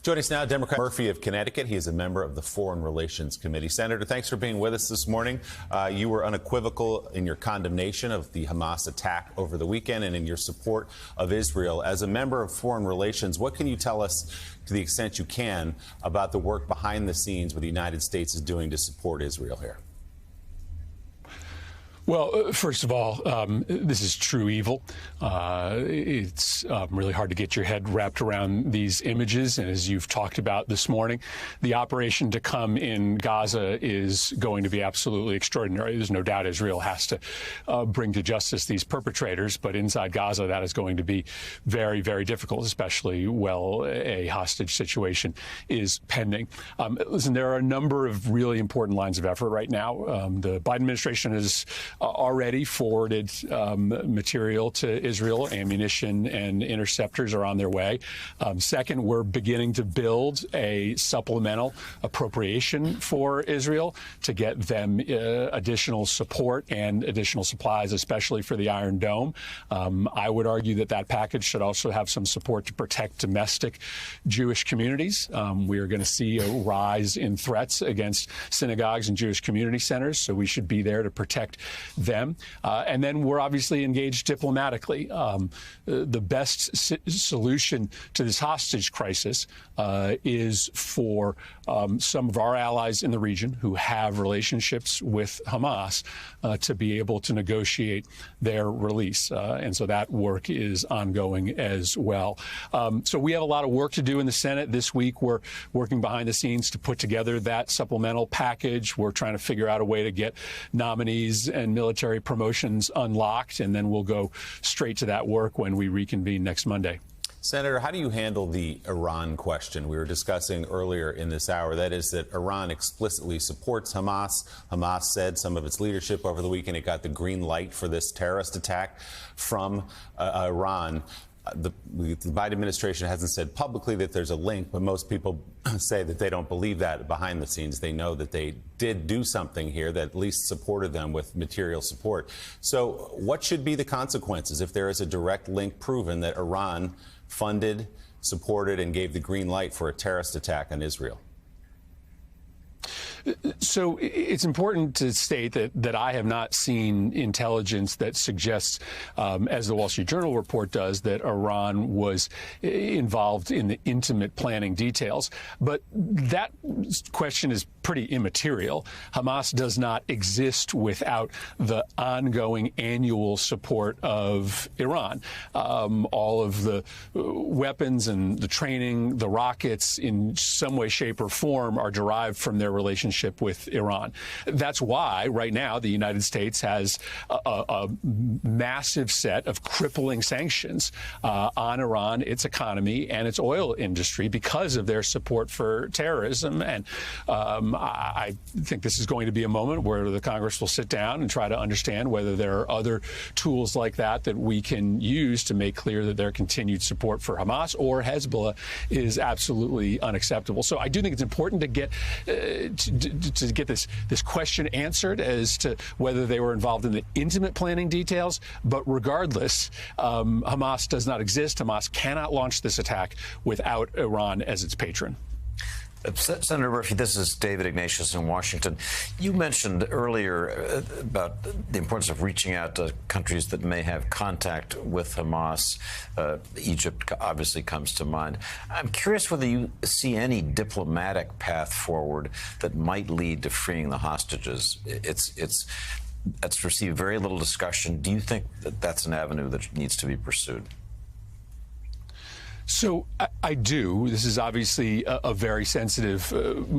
Joining us now, Democrat Murphy of Connecticut. He is a member of the Foreign Relations Committee. Senator, thanks for being with us this morning. You were unequivocal in your condemnation of the Hamas attack over the weekend and in your support of Israel. As a member of Foreign Relations, what can you tell us, to the extent you can, about the work behind the scenes what the United States is doing to support Israel here? Well, first of all, this is true evil. It's really hard to get your head wrapped around these images. And as you've talked about this morning, the operation to come in Gaza is going to be absolutely extraordinary. There's no doubt Israel has to bring to justice these perpetrators. But inside Gaza, that is going to be very, very difficult, especially while a hostage situation is pending. Listen, there are a number of really important lines of effort right now. The Biden administration has already forwarded material to Israel. Ammunition and interceptors are on their way. Second, we're beginning to build a supplemental appropriation for Israel to get them additional support and additional supplies, especially for the Iron Dome. I would argue that that package should also have some support to protect domestic Jewish communities. We are going to see a rise in threats against synagogues and Jewish community centers, so we should be there to protect them. And then we're obviously engaged diplomatically. The best solution to this hostage crisis is for some of our allies in the region who have relationships with Hamas to be able to negotiate their release. And so that work is ongoing as well. So we have a lot of work to do in the Senate this week. We're working behind the scenes to put together that supplemental package. We're trying to figure out a way to get nominees and military promotions unlocked, and then we'll go straight to that work when we reconvene next Monday. Senator, how do you handle the Iran question we were discussing earlier in this hour? That is that Iran explicitly supports Hamas. Hamas said some of its leadership over the weekend it got the green light for this terrorist attack from Iran. The Biden administration hasn't said publicly that there's a link, but most people say that they don't believe that behind the scenes. They know that they did do something here that at least supported them with material support. So what should be the consequences if there is a direct link proven that Iran funded, supported, and gave the green light for a terrorist attack on Israel? So it's important to state that I have not seen intelligence that suggests, as the Wall Street Journal report does, that Iran was involved in the intimate planning details. But that question is pretty immaterial. Hamas does not exist without the ongoing annual support of Iran. All of the weapons and the training, the rockets, in some way, shape, or form are derived from their relationship with Iran. That's why right now the United States has a massive set of crippling sanctions on Iran, its economy, and its oil industry because of their support for terrorism. And I think this is going to be a moment where the Congress will sit down and try to understand whether there are other tools like that that we can use to make clear that their continued support for Hamas or Hezbollah is absolutely unacceptable. So I do think it's important to get to get this question answered as to whether they were involved in the intimate planning details. But regardless, Hamas does not exist. Hamas cannot launch this attack without Iran as its patron. Senator Murphy, this is David Ignatius in Washington. You mentioned earlier about the importance of reaching out to countries that may have contact with Hamas. Egypt obviously comes to mind. I'm curious whether you see any diplomatic path forward that might lead to freeing the hostages. It's received very little discussion. Do you think that that's an avenue that needs to be pursued? So I do. This is obviously a very sensitive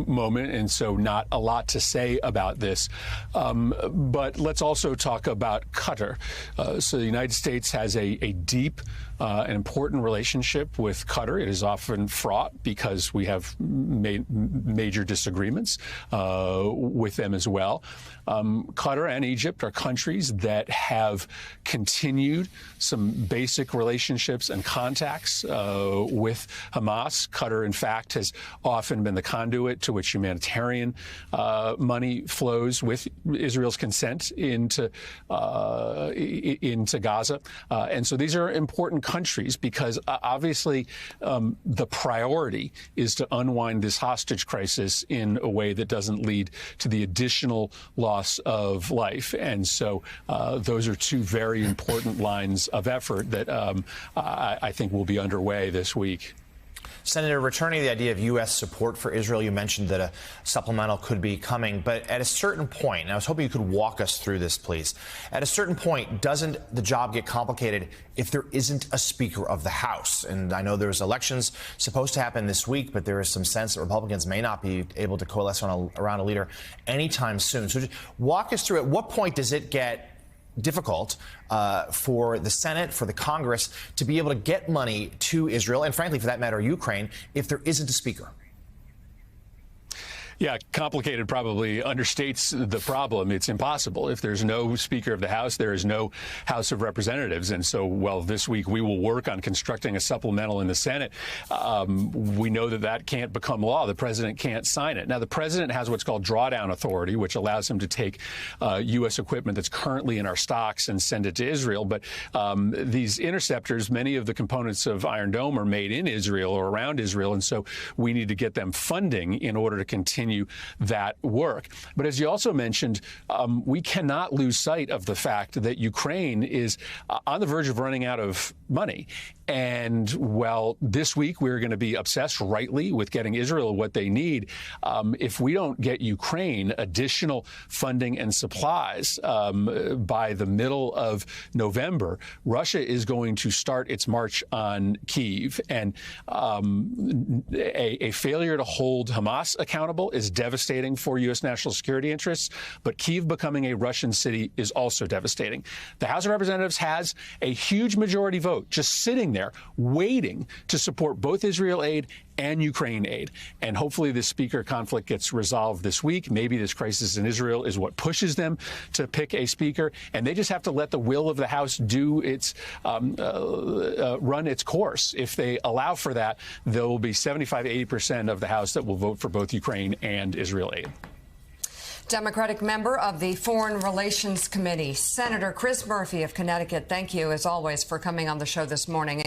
moment, and so not a lot to say about this. But let's also talk about Qatar. So the United States has a deep and important relationship with Qatar. It is often fraught because we have major disagreements with them as well. Qatar and Egypt are countries that have continued some basic relationships and contacts with Hamas. Qatar, in fact, has often been the conduit to which humanitarian money flows with Israel's consent into Gaza. And so these are important countries because obviously the priority is to unwind this hostage crisis in a way that doesn't lead to the additional loss of life. And so those are two very important lines of effort that I think will be underway this week. Senator, returning to the idea of U.S. support for Israel, you mentioned that a supplemental could be coming. But at a certain point, and I was hoping you could walk us through this, please. At a certain point, doesn't the job get complicated if there isn't a Speaker of the House? And I know there's elections supposed to happen this week, but there is some sense that Republicans may not be able to coalesce around a leader anytime soon. So just walk us through at what point does it get difficult for the Senate, for the Congress, to be able to get money to Israel, and frankly, for that matter, Ukraine, if there isn't a speaker? Yeah, complicated probably understates the problem. It's impossible. If there's no Speaker of the House, there is no House of Representatives. And so, well, this week we will work on constructing a supplemental in the Senate. We know that that can't become law. The president can't sign it. Now, the president has what's called drawdown authority, which allows him to take U.S. equipment that's currently in our stocks and send it to Israel. But these interceptors, many of the components of Iron Dome are made in Israel or around Israel. And so we need to get them funding in order to continue that work. But as you also mentioned, we cannot lose sight of the fact that Ukraine is on the verge of running out of money. And, well, this week we're going to be obsessed, rightly, with getting Israel what they need. If we don't get Ukraine additional funding and supplies by the middle of November, Russia is going to start its march on Kyiv. And a failure to hold Hamas accountable is devastating for U.S. national security interests. But Kyiv becoming a Russian city is also devastating. The House of Representatives has a huge majority vote just sitting there waiting to support both Israel aid and Ukraine aid. And hopefully this speaker conflict gets resolved this week. Maybe this crisis in Israel is what pushes them to pick a speaker. And they just have to let the will of the House do its run its course. If they allow for that, there will be 75–80% of the House that will vote for both Ukraine and Israel aid. Democratic member of the Foreign Relations Committee, Senator Chris Murphy of Connecticut. Thank you, as always, for coming on the show this morning.